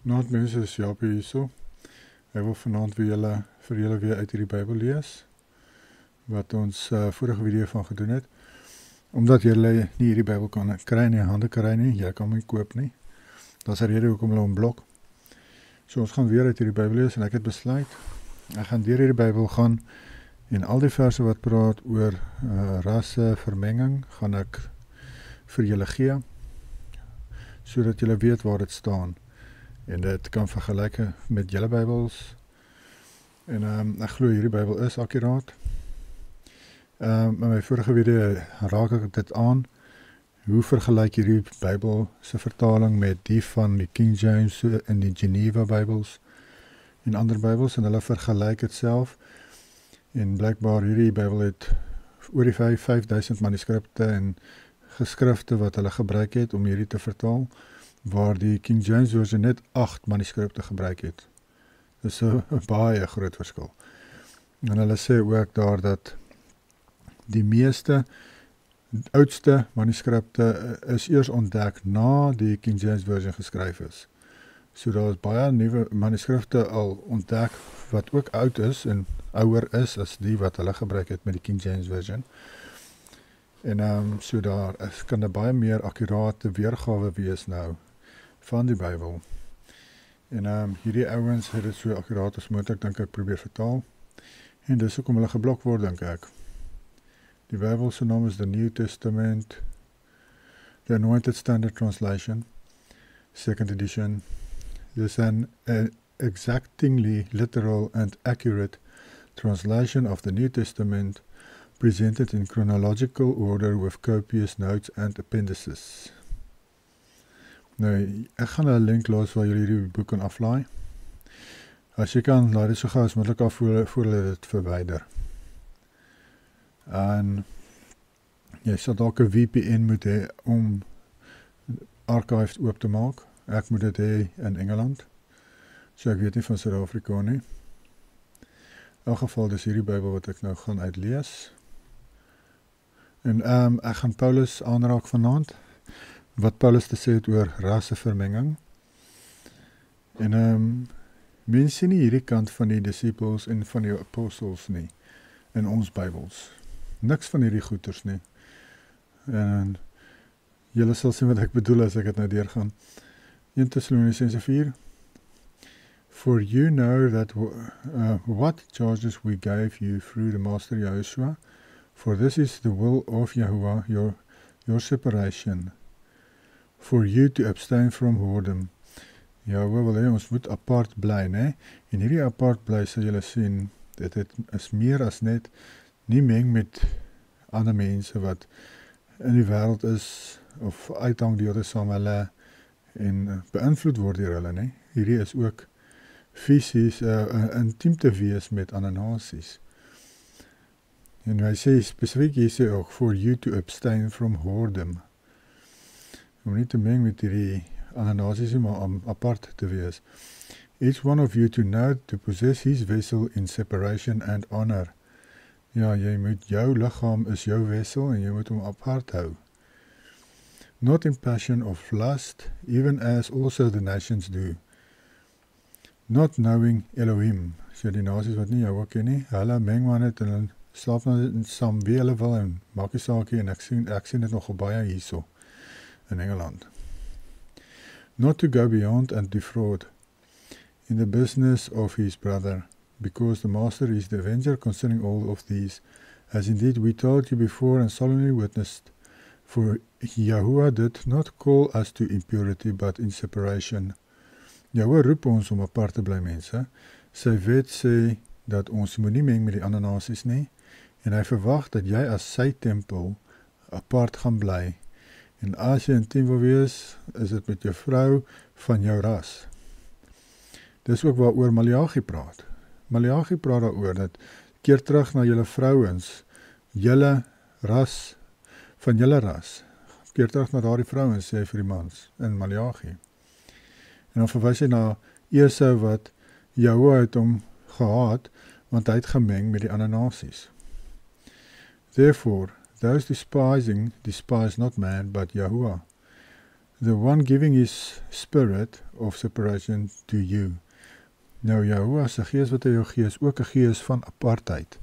Naand mense is Japie hierso. Hy wil vanaand vir julle weer uit hierdie Bybel lees, wat ons vorige video van gedoen het. Omdat julle nie hierdie Bybel kan kry nie, hande kry nie, jy kan hom nie koop nie. Daar's 'n rede hoekom hulle hom blok. So ons gaan weer uit hierdie Bybel lees en ek het besluit, ek gaan deur hierdie Bybel gaan en al die verse wat praat oor rasse vermenging, gaan ek vir julle gee, sodat julle weet waar dit staan. En dit kan vergelyk met julle Bybels. En ek glo hierdie Bybel is akkuraat. In my vorige video raak ek dit aan. Hoe vergelyk hierdie Bybel se vertaling met die van die King James en die Geneva Bybels en ander Bybels, en hulle vergelyk dit self. En blykbaar hierdie Bybel het oor die 5000 manuskripte en geskrifte wat hulle gebruik het om hierdie te vertaal, waar die King James versie net 8 manuskripte gebruik het. Dis 'n baie groot verskil. En hulle sê ook daar dat die meeste oudste manuskripte is eers ontdek na die King James versie geskryf is. So daar is baie nuwe manuskripte al ontdek wat ook oud is en ouer is as die wat hulle gebruik het met die King James version. En so daar kan 'n baie meer akkurate weergawe wees nou van die Bybel. En hierdie ouens het dit so akkuraat as moontlik, dink ek, probeer vertaal. En dis hoekom hulle geblok word, dink ek. Die Bybel se naam is the New Testament, the Anointed Standard Translation, 2nd edition. This is an exactingly literal and accurate translation of the New Testament, presented in chronological order with copious notes and appendices. Nou, ek gaan 'n link los waar julle hierdie boek kan aflaai. As jy kan, laai dit so gou as moontlik af voor hulle dit verwyder. En jy sal dalk 'n VPN moet hê om archives oop te maak. Ek moet dit hê in Engeland. So ek weet nie van Suid-Afrika nie. In elk geval, dis hierdie Bybel wat ek nou gaan uitlees. En ek gaan Paulus aanraak vanaand, wat Paulus te sê het oor rassevermenging. En mense sien nie hierdie kant van die disciples en van die apostels nie, in ons Bybels. Niks van hierdie goeters nie. En julle sal sien wat ek bedoel as ek dit nou deurgaan. 1 Thessalonians 4. For you know that what charges we gave you through the Master Yahushua, for this is the will of Yahuwah, your separation, for you to abstain from whoredom. Yahuwah wil hê ons moet apart bly, né? En hierdie apart bly, sal julle sien, dit is meer as net nie meng met ander mense wat in die wêreld is, of uithang deur saam hulle en beïnvloed word deur hulle, né? Hierdie is ook fisies intiem te wees met ander nasies. En hy sê spesifiek hier sê ook, for you to abstain from whoredom. Om nie te meng met hierdie ander nasies, maar om apart te wees. Each one of you to know to possess his vessel in separation and honor. Ja, jy moet, jou liggaam is jou wessel en jy moet hom apart hou. Not in passion of lust, even as also the nations do. Not knowing Elohim. So die nasies wat nie jou ook ken nie, hulle meng maar net en hulle slaap nou saam wie hulle wil en maak die saakie, en ek sien dit nogal baie hierso in Engeland. Not to go beyond and defraud in the business of his brother, because the master is the avenger concerning all of these, as indeed we told you before and solemnly witnessed, for Yahuwah did not call us to impurity, but in separation. Yahuwah roep ons om apart te bly, mense. Sy wet sê dat ons moet nie meng met die ander nasies nie, en hy verwag dat jy as sy tempel apart gaan bly. En as jy intiem wil wees, is dit met jou vrou van jou ras. Dis ook waaroor Maleagi praat. Maleagi praat daaroor dat keer terug na julle vrouens, julle ras, van julle ras. Keer terug na daardie vrouens, sê hy vir die mans, in Maleagi. En dan verwys hy na Esau wat Yahuwah het hom gehaat, want hy het gemeng met die ander nasies. Therefore, those despising despise not man, but Yahuwah. the one giving his spirit of separation to you. Nou Yahuwah se gees wat hy jou gee is ook 'n gees van apartheid.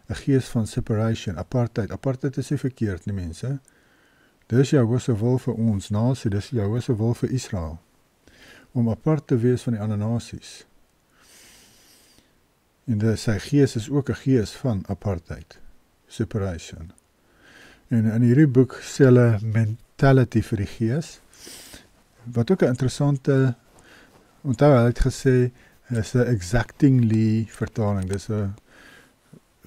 'n Gees van separation, apartheid. Apartheid is nie verkeerd nie, mense. Dis Yahuwah se wil vir ons nasie, dis Yahuwah se wil vir Israel. Om apart te wees van die ander nasies. En sy gees is ook 'n gees van apartheid, separation. En in hierdie boek sê hulle mentality vir die gees, wat ook 'n interessante, onthou hy het gesê, is 'n exactingly vertaling, dis 'n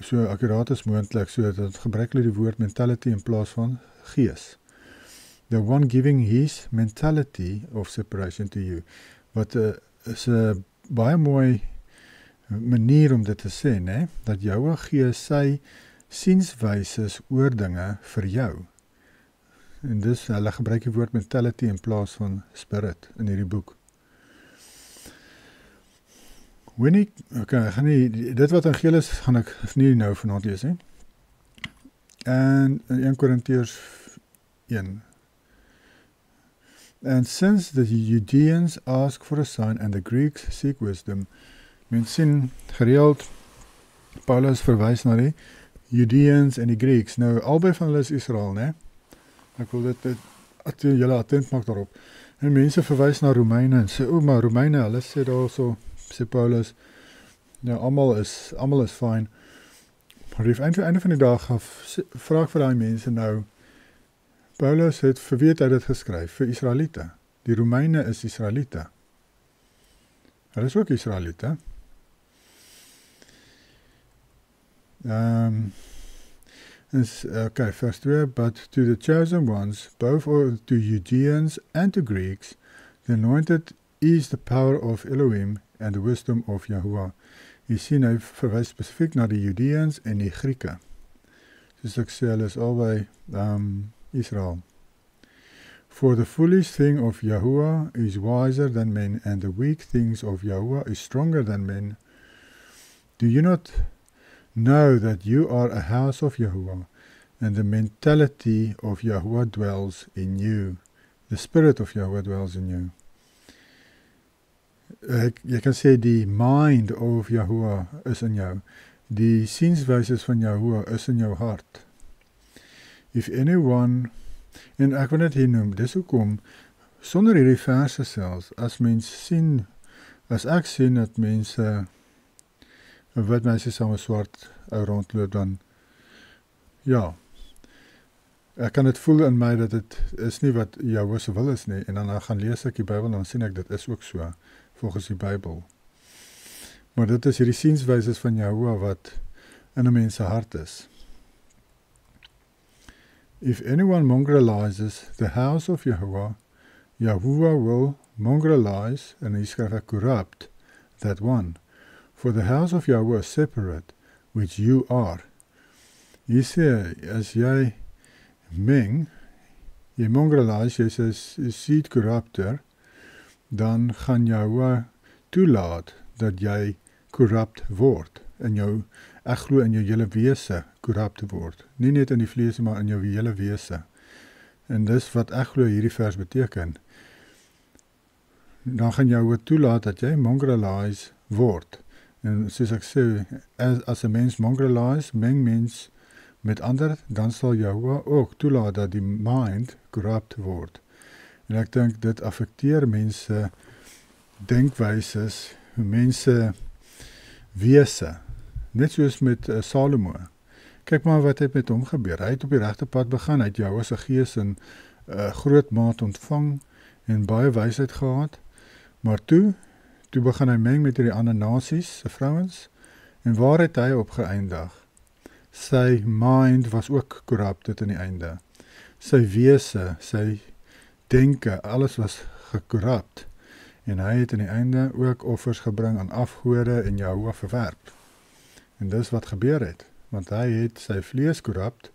so akkuraat as moontlik, so dat gebruik hulle die woord mentality in plaas van gees. The one giving his mentality of separation to you, wat is 'n baie mooi manier om dit te sê, né? Dat jou gee sy sienswyses oor dinge vir jou. En dus hulle gebruik die woord mentality in plaas van spirit in hierdie boek. Dit wat in geel is, gaan ek nie nou vanaand lees nie. En in 1 Korintiërs 1. And since the Judeans ask for a sign and the Greeks seek wisdom, mens sien gereeld Paulus verwys na die Judeans en die Greeks. Nou albei van hulle is Israel, né? Ek wil dit julle attent maak daarop. En mense verwys na Romeine en sê, maar Romeine, hulle sê daarso, sê Paulus, ja, almal is fyn. Maar die einde van die dag vra ek vir daai mense nou, Paulus het vir wie het hy dit geskryf? Vir Israeliete. Die Romeine is Israeliete. Hulle is ook Israeliete. Okay, verse 2, but to the chosen ones, both to Judeans and to Greeks, the anointed is the power of Elohim and the wisdom of Yahuwah. Jy sien, hy verwys spesifiek na die Judeans en die Grieke. Soos ek sê, hulle is albei Israel. For the foolish thing of Yahuwah is wiser than men, and the weak things of Yahuwah is stronger than men. Do you not know that you are a house of Yahuwah, and the mentality of Yahuwah dwells in you? The spirit of Yahuwah dwells in you. Jy kan sê die mind of Yahuwah is in jou. Die sienswyses van Yahuwah is in jou hart. If anyone, en ek wil net hier noem, dis hoekom, sonder hierdie verse selfs, as ek sien dat mense, wat mense saam met swart rondloop, dan, ja, ek kan dit voel in my dat dit is nie wat Yahuwah se wil is nie, en dan gaan lees ek die Bybel, en dan sien ek dit is ook so, volgens die Bybel. Maar dit is hierdie sienswyses van Yahuwah wat in 'n mens se hart is. If anyone mongrelizes the house of Yahuwah, Yahuwah will mongrelize, en hier skryf ek corrupt, that one. For the house of Yahuwah is separate, which you are. Hier sê, as jy mongrelize, jy sê seed corrupter, dan gaan Yahuwah toelaat dat jy corrupt word, ek glo in jou hele wese corrupt word, nie net in die vlees, maar in jou hele wese, en dis wat ek glo hierdie vers beteken, dan gaan Yahuwah toelaat dat jy mongrelize word, en soos ek sê, as 'n mens mongrelize, mens met ander, dan sal Yahuwah ook toelaat dat die mind corrupt word, en ek dink dit affekteer mense denkwyses, mense wese, net soos met Salomo. Kyk maar wat het met hom gebeur. Hy het op die regte pad begin, hy het Yahuwah se gees in groot maat ontvang en baie wysheid gehad, maar toe begin hy meng met die ander nasies se vrouens, en waar het hy op geëindig? Sy mind was ook corrupted in die einde. Sy wese, sy denke, alles was gekorrupt, en hy het in die einde ook offers gebring aan afgode en Yahuwah verwerp. En dis wat gebeur het, want hy het sy vlees corrupt,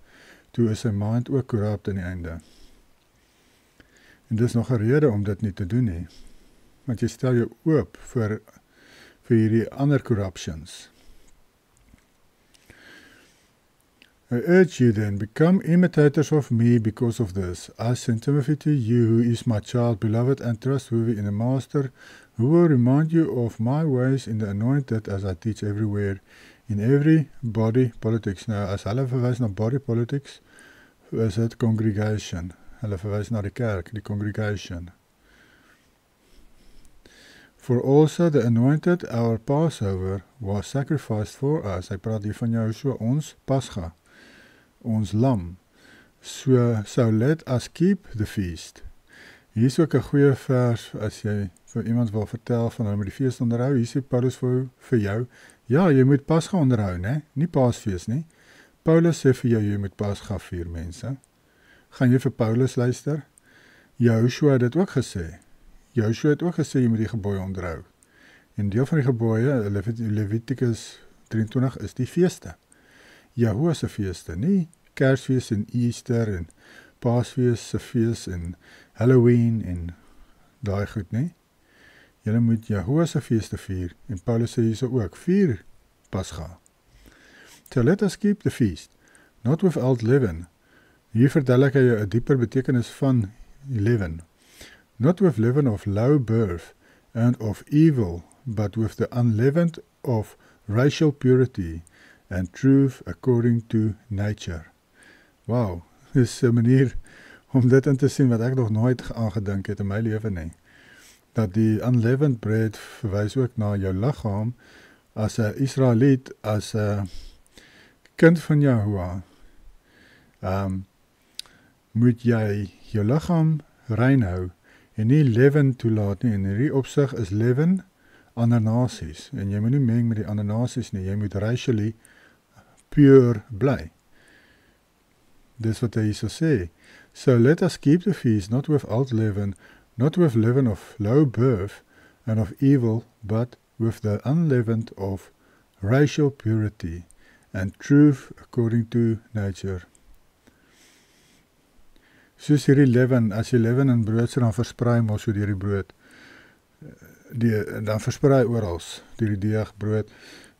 toe is sy mind ook corrupt in die einde. En dis nog 'n rede om dit nie te doen nie, want jy stel jou oop vir hierdie ander corruptions. I urge you then, become imitators of me because of this. I send Timothy to you, who is my child, beloved and trustworthy in the Master, who will remind you of my ways in the anointed as I teach everywhere, in every body politics. Nou, as hulle verwys na body politics, is dit congregation. Hulle verwys na die kerk, die congregation. For also the anointed, our Passover, was sacrificed for us. Hy praat hier van Joshua, ons Pascha, ons lam. So let us keep the feast. Hier is ook 'n goeie vers, as jy vir iemand wil vertel van hulle met die feest onderhou. Hier sê Paulus vir jou, ja, jy moet Pascha onderhou, né? Nie Paasfees nie. Paulus sê vir jou, jy moet Pascha vier, mense. Gaan jy vir Paulus luister? Joshua het dit ook gesê. Joshua het ook gesê, jy moet die gebooie onderhou. En deel van die gebooie, Leviticus 23, is die feeste. Yahuwah se feeste, nie Kersfees en Easter en Paasfees se fees en Halloween en daai goed nie. Julle moet Yahuwah se feeste vier, en Paulus sê hierso ook, vier Pascha. So let us keep the feast, not without leaven. Hier verduidelik hy 'n dieper betekenis van leaven. Not with leaven of low birth and of evil, but with the unleavened of racial purity and truth according to nature. Wow, dis 'n manier om dit in te sien wat ek nog nooit aangedink het in my lewe nie. Dat die unleavened bread verwys ook na jou liggaam as 'n Israeliet, as 'n kind van Yahuwah. Moet jy jou liggaam rein hou en nie leaven toelaat nie. En in hierdie opsig is leaven ander nasies. En jy moet nie meng met die ander nasies nie. Jy moet racially pure bly. Dis wat hy hierso sê. So let us keep the feast, not without leaven, not with leaven of low birth and of evil, but with the unleavened of racial purity and truth according to nature. Soos hierdie leaven, as jy leaven in brood sit, dan versprei mos so deur die brood. Dan versprei orals deur die deeg brood.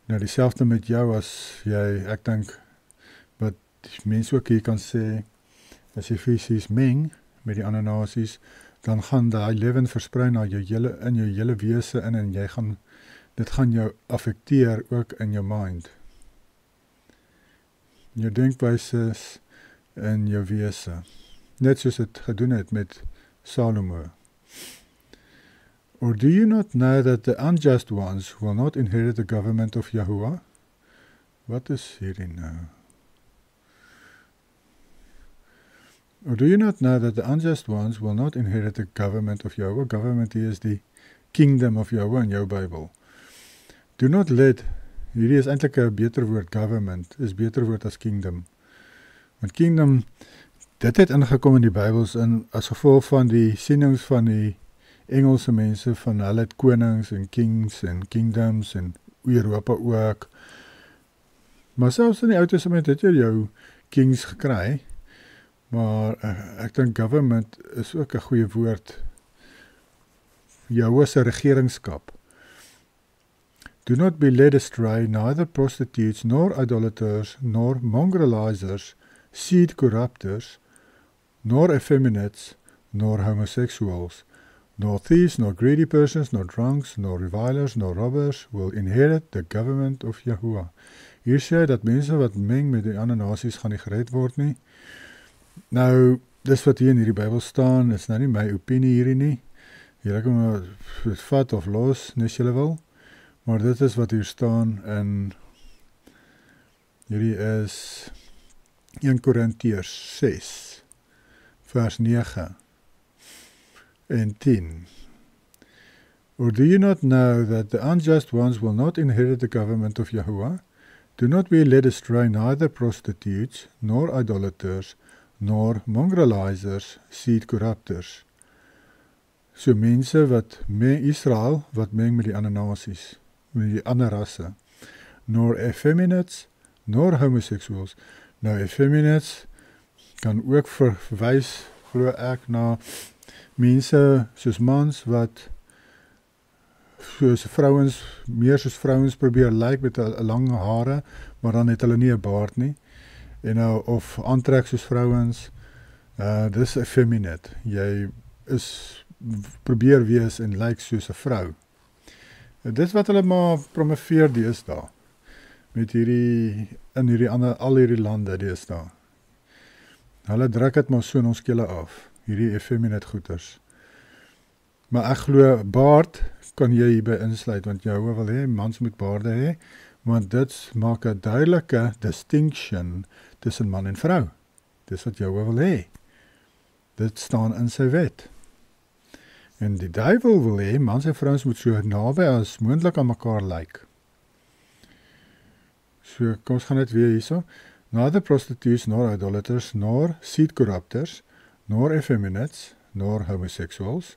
Nou dieselfde met jou, as jy, ek dink, wat mense ook hier kan sê, as jy fisies meng met die ander nasies, dan gaan daai leaven versprei na jou in jou hele wese in, en dit gaan jou affekteer ook in jou mind. Jou denkwyse en jou wese. Net soos het gedoen het met Salomo. Or do you not know that the unjust ones will not inherit the government of Yahuwah? Wat is hierdie nou? Or do you not know that the unjust ones will not inherit the government of Yahuwah? Government hier is die kingdom of Yahuwah in jou Bybel. Do not let, hierdie is eintlik 'n beter woord, government, is beter woord as kingdom. Want kingdom, dit het ingekom in die Bybels in as gevolg van die sienings van die Engelse mense, van hulle het konings en kings en kingdoms en Europa ook. Maar selfs in die Ou Testament het jy jou kings gekry, maar ek dink government is ook 'n goeie woord. Yahuwah se regeringskap. Do not be led astray, neither prostitutes, nor idolaters, nor mongrelizers, seed corrupters, nor effeminates, nor homosexuals, nor thieves, nor greedy persons, nor drunks, nor revilers, nor robbers will inherit the government of Yahuwah. Hier sê hy dat mense wat meng met die ander nasies gaan nie gered word nie. Nou, dis wat hier in hierdie Bybel staan, is nou nie my opinie hierdie nie. Julle kan maar vat of los, nes julle wil. Maar dit is wat hier staan, en hierdie is 1 Korintiërs 6, vers 9 en 10. Or do you not know that the unjust ones will not inherit the government of Yahuwah? Do not be led astray, neither prostitutes, nor idolaters, nor mongrelizers, seed corrupters. So mense wat Israel, wat meng met die ander nasies, met die ander rasse, nor effeminates, nor homosexuals. Nou, effeminates kan ook verwys, glo ek, na mense soos mans wat soos vrouens, meer soos vrouens probeer lyk met 'n lang hare, maar dan het hulle nie 'n baard nie. of aantrek soos vrouens, dis effeminate. Jy probeer wees en lyk soos 'n vrou. Dis wat hulle maar promoveer deesdae, met al hierdie lande deesdae. Hulle druk dit maar so in ons kele af, hierdie effeminate goeters. Maar ek glo, baard kan jy hierby insluit, want Jehovah wil hê, mans moet baarde hê, want dit maak 'n duidelike distinction tussen man en vrou. Dis wat Jehovah wil hê. Dit staan in sy wet. En die duiwel wil hê, mans en vrouens moet so naby as moontlik aan mekaar lyk. So, kom ons gaan dit weer hierso. Neither prostitutes, nor idolaters, nor seed corrupters, nor effeminates, nor homosexuals,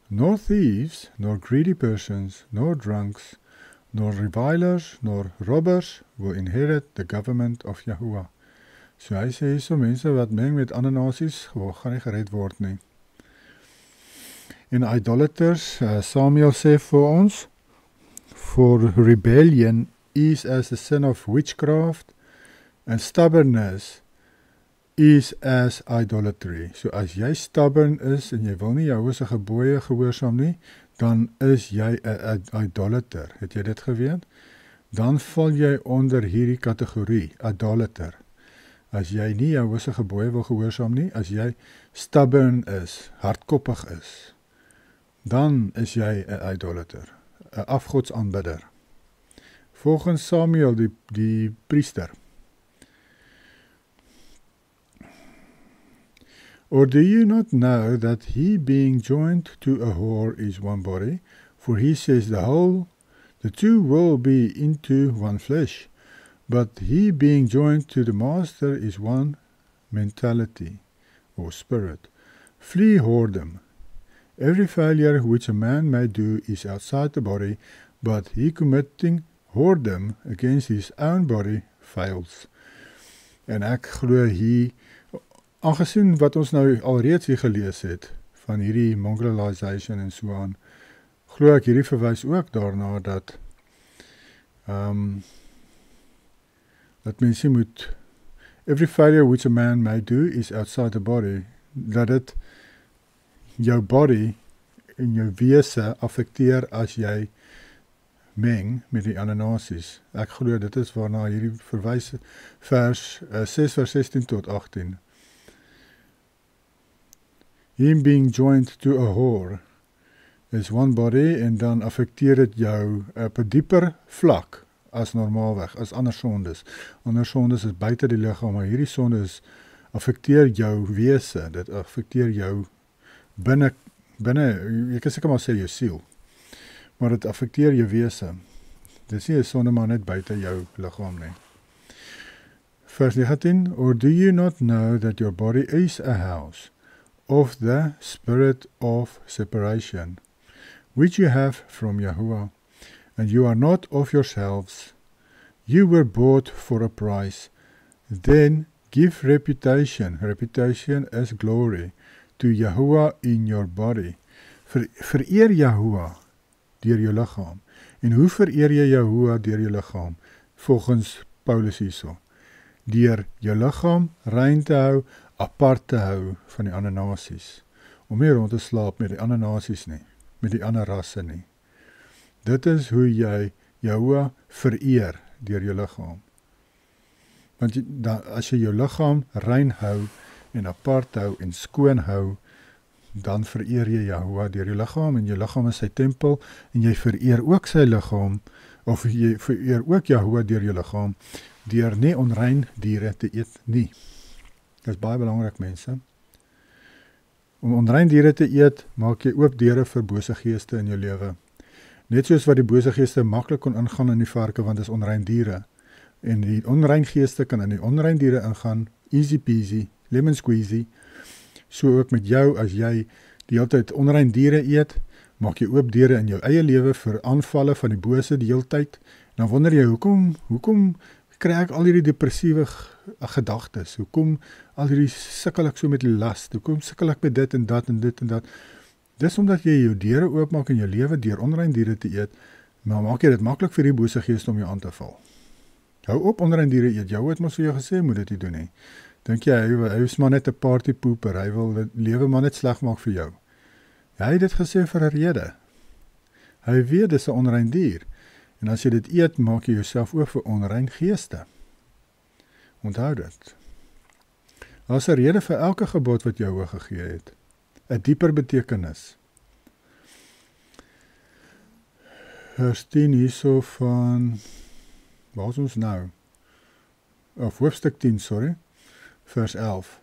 nor thieves, nor greedy persons, nor drunks, nor revilers, nor robbers will inherit the government of Yahuwah. So hy sê hierso, mense wat meng met ander nasies, gaan nie gered word nie. En idolaters, Samuel sê vir ons, for rebellion is as the sin of witchcraft, and stubbornness is as idolatry. So as jy stubborn is, en jy wil nie Jehovah se gebooie gehoorsaam nie, dan is jy 'n idolater. Het jy dit geweet? Dan val jy onder hierdie kategorie, idolater. As jy nie Jehovah se gebooie wil gehoorsaam nie, as jy stubborn is, hardkoppig is, dan is jy 'n idolater, 'n afgodsaanbidder. Volgens Samuel, die priester. Or do you not know that he being joined to a whore is one body? For he says the two will be into one flesh. But he being joined to the master is one mentality or spirit. Flee whoredom. Every failure which a man may do is outside the body, but he committing whoredom against his own body fails. En ek glo hier, aangesien wat ons nou alreeds hier gelees het, van hierdie mongrelization en so aan, glo ek hierdie verwys ook daarna dat mense moet, every failure which a man may do is outside the body, dat dit jou body en jou wese affekteer as jy meng met die ander nasies. Ek glo dit is waarna hierdie verwys, 6 vers 16 tot 18. Him being joined to a whore is one body, en dan affekteer dit jou op 'n dieper vlak as normaalweg, as ander sondes. Ander sondes is buite die liggaam, maar hierdie sondes affekteer jou wese, dit affekteer jou binne, jy kan seker maar sê jou siel, maar dit affekteer jou wese. Dit is nie 'n sonde maar net buite jou liggaam nie. Vers 19, or do you not know that your body is a house of the spirit of separation, which you have from Yahuwah, and you are not of yourselves, you were bought for a price. Then give reputation is glory, to Yahuwah in your body. Vereer Yahuwah deur jou liggaam. En hoe vereer jy Yahuwah deur jou liggaam? Volgens Paulus hierso. Deur jou liggaam rein te hou, apart te hou van die ander nasies. Om nie rond te slaap met die ander nasies nie, met die ander rasse nie. Dit is hoe jy Yahuwah vereer deur jou liggaam. Want as jy jou liggaam rein hou en apart hou en skoon hou, dan vereer jy Yahuwah deur jou liggaam, en jou liggaam is sy tempel, en jy vereer ook sy liggaam, of jy vereer ook Yahuwah deur jou liggaam, deur nie onrein diere te eet nie. Dit is baie belangrik, mense. Om onrein diere te eet, maak jy oop deure vir bose geeste in jou lewe. Net soos wat die bose geeste maklik kon ingaan in die varke, want dit is onrein diere. En die onrein geeste kan in die onrein diere ingaan, easy peasy, lemon squeezy. So ook met jou, as jy die hele tyd onrein diere eet, maak jy oop deure in jou eie lewe vir aanvalle van die bose die hele tyd. Dan wonder jy, hoekom kry ek al hierdie depressiewe gedagtes? Hoekom al hierdie sukkel ek so met die las? Hoekom sukkel ek met dit en dat en dit en dat? Dis omdat jy jou deure oopmaak in jou lewe deur onrein diere te eet, maar maak jy dit maklik vir die bose geeste om jou aan te val. Hou op onrein diere eet. Jou het mos vir jou gesê, moet dit nie doen nie. Dink jy, hy is maar net 'n partypoeper, hy wil dit lewe maar net sleg maak vir jou. Hy het dit gesê vir 'n rede. Hy weet dis 'n onrein dier. En as jy dit eet, maak jy jouself oop vir onrein geeste. Onthou dit. Daar's 'n rede vir elke gebod wat Jahwe gegee het. 'n Dieper betekenis. Vers 10 hierso van, waar is ons nou? Of hoofstuk 10, sorry. Vers 11.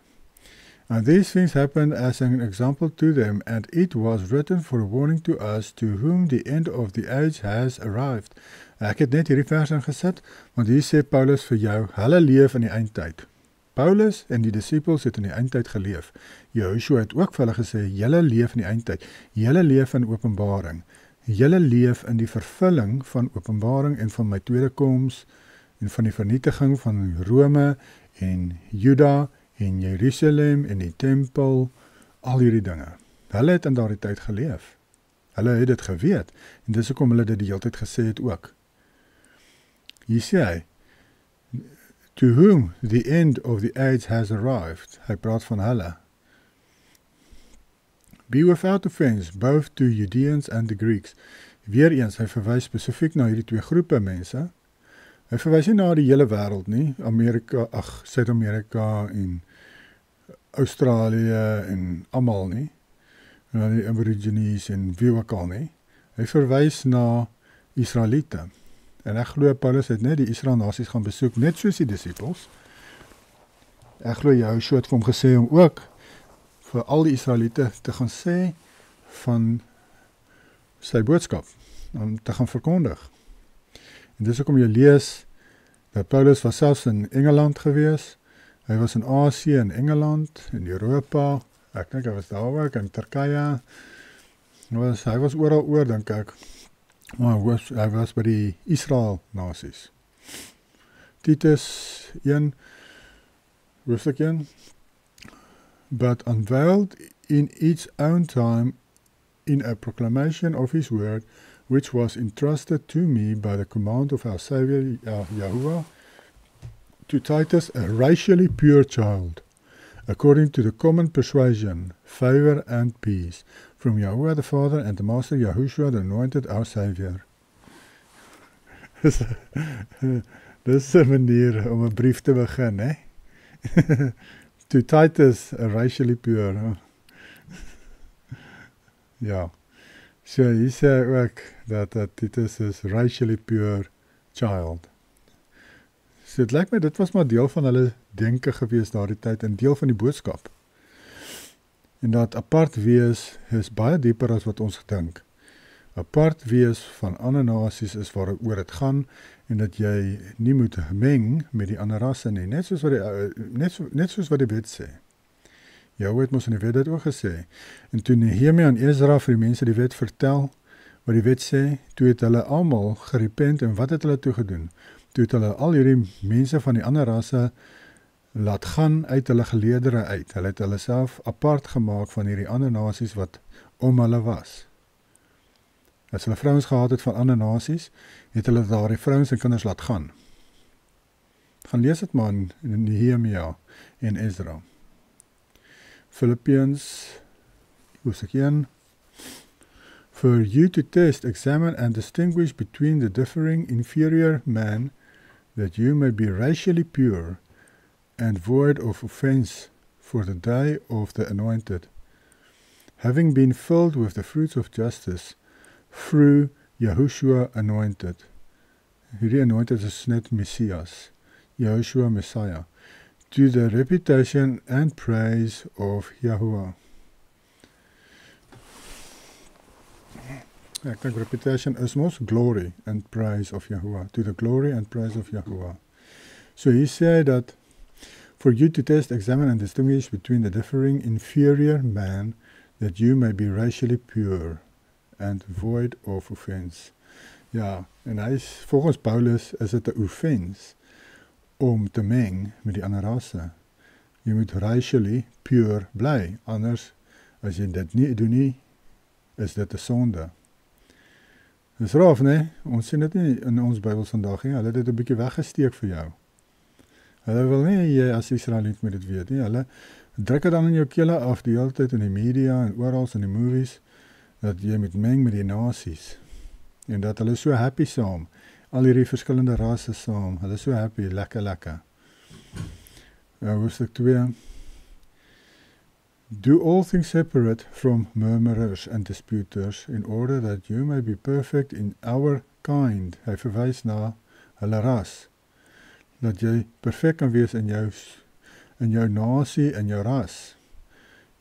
And these things happened as an example to them, and it was written for a warning to us, to whom the end of the age has arrived. Ek het net hierdie vers ingesit, want hier sê Paulus vir jou, hulle leef in die eindtyd. Paulus en die disippels het in die eindtyd geleef. Joshua het ook vir hulle gesê, julle leef in die eindtyd. Julle leef in Openbaring. Julle leef in die vervulling van Openbaring en van my tweede koms, en van die vernietiging van Rome en Juda en Jerusalem en die tempel, al hierdie dinge. Hulle het in daardie tyd geleef. Hulle het dit geweet, en dis hoekom hulle dit die hele tyd gesê het ook. Hier sê hy, to whom the end of the age has arrived. Hy praat van hulle. Be without offense, both to Judeans and the Greeks. Weereens, hy verwys spesifiek na hierdie twee groepe mense. Hy verwys nie na die hele wêreld nie, Suid-Amerika en Australië en almal nie, na die Aborigines en wie ook al nie. Hy verwys na Israeliete. En ek glo Paulus het net die Israel nasies gaan besoek, net soos die disippels. Ek glo Joshua het vir hom gesê om ook vir al die Israeliete te gaan sê van sy boodskap, om te gaan verkondig. En dis ook om jy lees, dat Paulus was selfs in Engeland gewees, hy was in Asië, in Engeland, in Europa, ek dink hy was daar ook, in Turkije, hy was oral oor, dink ek, maar hy was by die Israel nasies. Titus 1, hoofstuk 1, but unveiled in its own time in a proclamation of his word, which was entrusted to me by the command of our Savior Yahuwah, to Titus, a racially pure child, according to the common persuasion, favor and peace, from Yahuwah the Father and the Master Yahushua, the Anointed, our Savior. Dis 'n manier om 'n brief te begin, hè? To Titus, a racially pure. Ja. So hier sê ook dat Titus is racially pure child. So het lyk my dit was maar deel van hulle denke gewees daardie tyd en deel van die boodskap. En dat apart wees is baie dieper as wat ons gedink. Apart wees van ander nasies is waaroor dit gaan en dat jy nie moet meng met die ander rasse nie, net soos wat die wet sê. Jahwe het mos in die wet dit ook gesê. En toe Nehemia en Ezra vir die mense die wet vertel, wat die wet sê, toe het hulle almal gerepent en wat het hulle toe gedoen? Toe het hulle al hierdie mense van die ander rasse laat gaan uit hulle geleedere uit. Hulle het hulle self apart gemaak van hierdie ander nasies wat om hulle was. As hulle vrouens gehad het van ander nasies, het hulle daardie vrouens en kinders laat gaan. Gaan lees dit maar in Nehemia en Ezra. Philippians, hoofstuk 1. For you to test, examine and distinguish between the differing inferior man, that you may be racially pure and void of offense for the day of the anointed, having been filled with the fruits of justice through Yahushua anointed. Hierdie anointed is net Messias, Yahushua Messiah, to the reputation and praise of Yahuwah. Ek dink reputation is mos glory and praise of Yahuwah, to the glory and praise of Yahuwah. So he said that for you to test, examine and distinguish between the differing inferior man, that you may be racially pure and void of offense. Ja, en volgens Paulus is dit 'n offense om te meng met die ander rasse. Jy moet racially pure bly, anders as jy dit nie doen nie, is dit 'n sonde. Dis raaf, né? Ons sien dit nie in ons Bybels vandag nie. Hulle het dit 'n bietjie weggesteek vir jou. Hulle wil nie jy as Israeliet moet dit weet nie. Hulle druk dit dan in jou kele af die hele tyd in die media en oral in die movies dat jy moet meng met die nasies. En dat hulle so happy saam. Al hierdie verskillende rasse saam. Hulle is so happy, lekker. Hoofstuk 2. Do all things separate from murmurers and disputers, in order that you may be perfect in our kind. Hy verwys na hulle ras. Dat jy perfek kan wees in jou nasie en jou ras.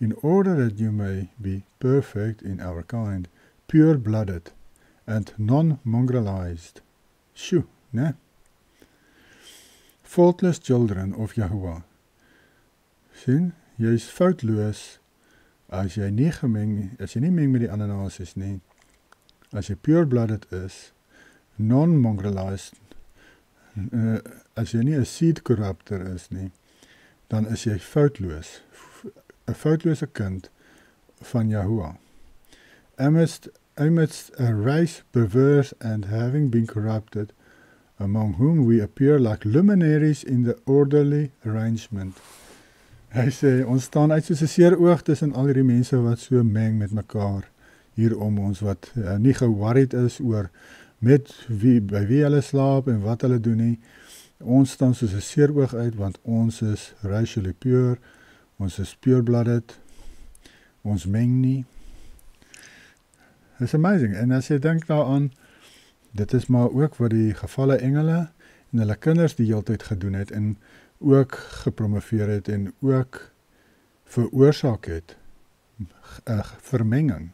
In order that you may be perfect in our kind, pure-blooded and non-mongrelized. Sjoe, né? Faultless children of Yahuwah. Sien? Jy is foutloos as jy nie meng met die ander nasies nie. As jy pure-blooded is, non-mongrelized, as jy nie 'n seed corrupter is nie, dan is jy foutloos. 'n Foutlose kind van Yahuwah. Amidst a race perverse and having been corrupted, among whom we appear like luminaries in the orderly arrangement. Hy sê, ons staan uit soos 'n seer oog tussen al die mense wat so meng met mekaar hier om ons, wat nie geworried is oor by wie hulle slaap en wat hulle doen nie. Ons staan soos 'n seer oog uit, want ons is racially pure, ons is pure-blooded, ons meng nie. It's amazing, en as jy dink daaraan, dit is maar ook wat die gevalle engele en hulle kinders die hele tyd gedoen het, en ook gepromoveer het en ook veroorsaak het, vermenging.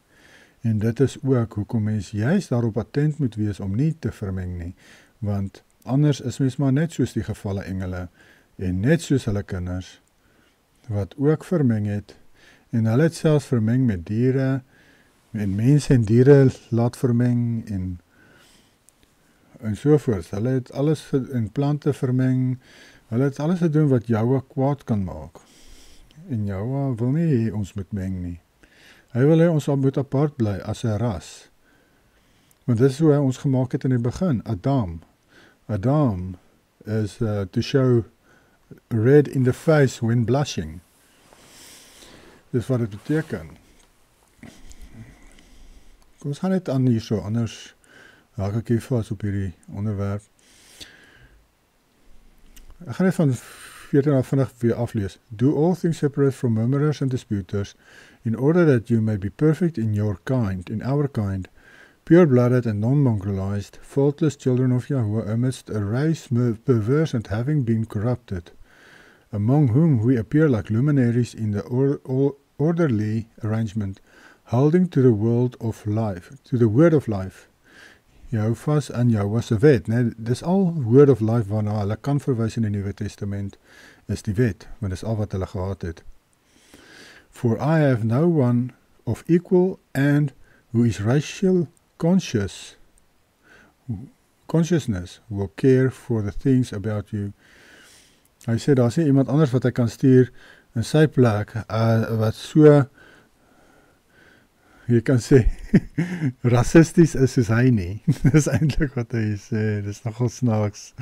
En dit is ook hoekom mens juist daarop attent moet wees om nie te vermeng nie, want anders is mens maar net soos die gevalle engele, en net soos hulle kinders, wat ook vermeng het, en hulle het selfs vermeng met diere, en mense en diere laat vermeng, en sovoorts. Hulle het alles in plante vermeng, hulle het alles gedoen wat Jawa kwaad kan maak. En Jawa wil nie hê ons moet meng nie. Hy wil hê ons moet apart bly as 'n ras. Want dit is hoe hy ons gemaak het in die begin, Adam. Adam is to show red in the face when blushing. Dis wat dit beteken. Kom ons gaan net aan hier so, anders raak ek hier vas op hierdie onderwerp. Ek gaan net van 14 af vinnig weer aflees. Do all things separate from murmurers and disputers, in order that you may be perfect in your kind, in our kind, pure-blooded and non-mongrelized, faultless children of Yahuwah, amidst a race perverse and having been corrupted, among whom we appear like luminaries in the orderly arrangement, holding to the word of life. Jy hou vas aan Jahuwah se wet, né? Dis al word of life waarna hulle kan verwys in die Nuwe Testament, is die wet, want dis al wat hulle gehad het. For I have no one of equal and who is racial consciousness will care for the things about you. Hy sê, daar is nie iemand anders wat hy kan stuur in sy plek, wat so, jy kan sê, rassisties is soos hy nie. Dis eintlik wat hy sê, dis nogal snaaks.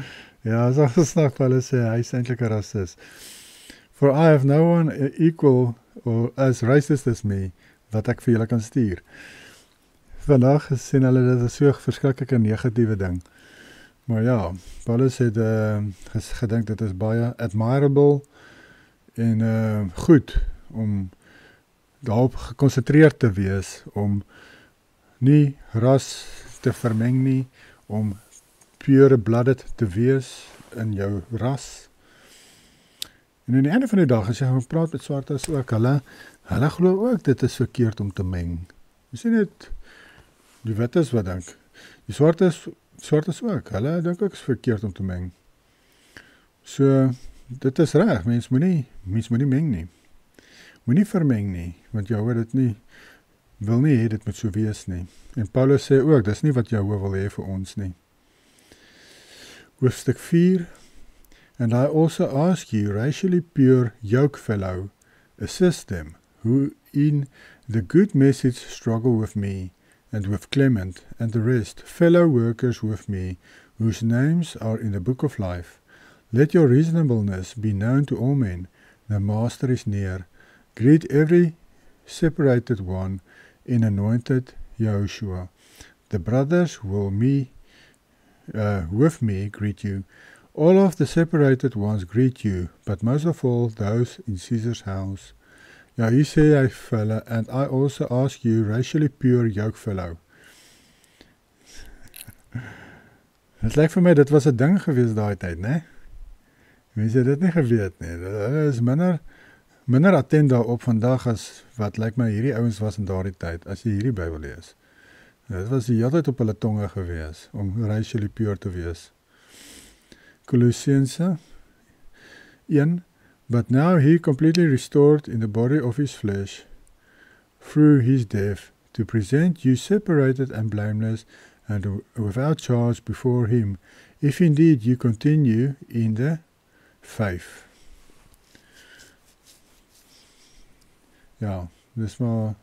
Ja, dis nogal snaaks wat hulle sê, hy is eintlik 'n rassist. For I have no one equal or as racist as me, wat ek vir julle kan stuur. Vandag sien hulle dit as so 'n verskriklike negatiewe ding. Maar ja, Paulus het gedink dit is baie admirable en goed om daarop gekonsentreerd te wees, om nie ras te vermeng nie, om pure-blooded te wees in jou ras. En aan die einde van die dag, as jy gaan praat met swartes ook, hulle glo ook dit is verkeerd om te meng. Jy sien dit, die wittes wat dink, die swartes ook, hulle dink ook is verkeerd om te meng. So, dit is reg, mens moet nie meng nie. Moet nie vermeng nie, want Jahuwah dit nie, wil nie hê dit moet so wees nie. En Paulus sê ook, dis nie wat Jahuwah wil hê vir ons nie. Hoofstuk 4, And I also ask you, racially pure yoke fellow, assist them, who in the good message struggle with me, and with Clement and the rest, fellow workers with me, whose names are in the book of life. Let your reasonableness be known to all men. The Master is near. Greet every separated one in anointed Yahushua. The brothers will with me greet you. All of the separated ones greet you, but most of all those in Caesar's house. Ja, hier sê hy vir hulle, and I also ask you, racially pure yokefellow. Het lyk vir my, dit was 'n ding gewees daai tyd, né? Mense het dit nie geweet nie. Hulle is minder attent daarop vandag as wat lyk my hierdie ouens was in daardie tyd, as jy hierdie Bybel lees. Dit was die hele tyd op hulle tonge gewees, om racially pure te wees. Kolossense 1, but now he completely restored in the body of his flesh, through his death, to present you separated and blameless and without charge before him, if indeed you continue in the faith. Ja, dis maar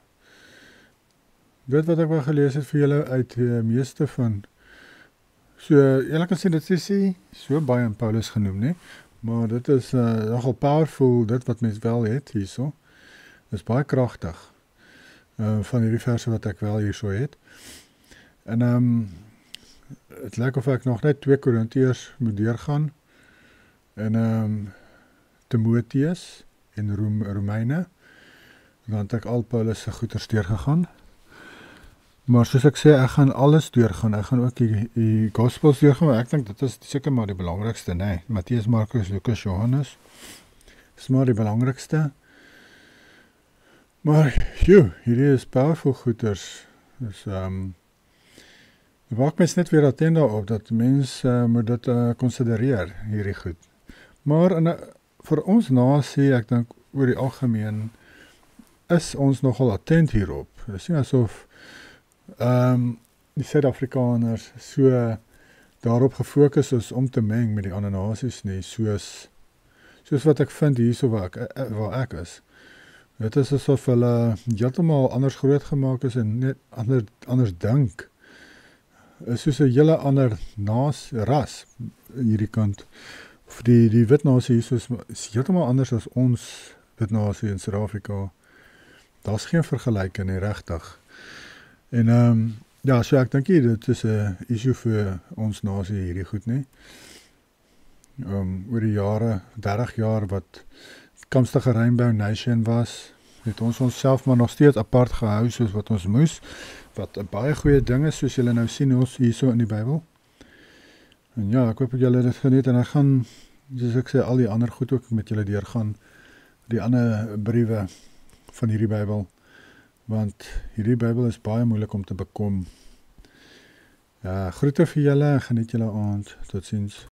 dit wat ek wel gelees het vir julle uit meeste van, so, julle kan sê, dit is nie so baie in Paulus genoem nie, maar dit is nogal powerful, dit wat mens wel het hierso, is baie kragtig, van hierdie verse wat ek wel hierso het, en het lyk of ek nog net 2 Korintiërs moet deurgaan, en Timotheus en Romeine, dan het ek al Paulus se goeders deurgegaan. Maar soos ek sê, ek gaan alles deurgaan. Ek gaan ook die Gospels deurgaan, maar ek dink dit is seker maar die belangrikste, nee. Mattheus, Markus, Lukas, Johannes. Dis maar die belangrikste. Maar, hierdie is powerful goeders. Dus, waak mens net weer attent daarop, dat mens moet dit considereer, hierdie goed. Maar vir ons nasie, ek dink oor die algemeen, is ons nogal attent hierop. Dit is nie asof die Suid-Afrikaners so daarop gefokus is om te meng met die ander nasies nie, soos wat ek vind hierso waar ek is. Dit is asof hulle heeltemal anders groot gemaak is en net anders dink. Is soos 'n hele ander ras hierdie kant. Of die wit nasie hierso is heeltemal anders as ons wit nasie in Suid-Afrika. Daar's geen vergelyking nie, regtig. En ja, so ek dink dit is 'n issue vir ons nasie hierdie goed nie. Oor die jare, 30 jaar wat toekomstige Rainbow Nation was, het ons onsself maar nog steeds apart gehou soos wat ons moes, wat 'n baie goeie ding is, soos julle nou sien ons hierso in die Bybel. En ja, ek hoop dat julle dit geniet, en ek gaan, soos ek sê, al die ander goed ook met julle deurgaan, die ander briewe van hierdie Bybel, want hierdie Bybel is baie moeilik om te bekom. Ja, groete vir julle, geniet julle aand, totsiens.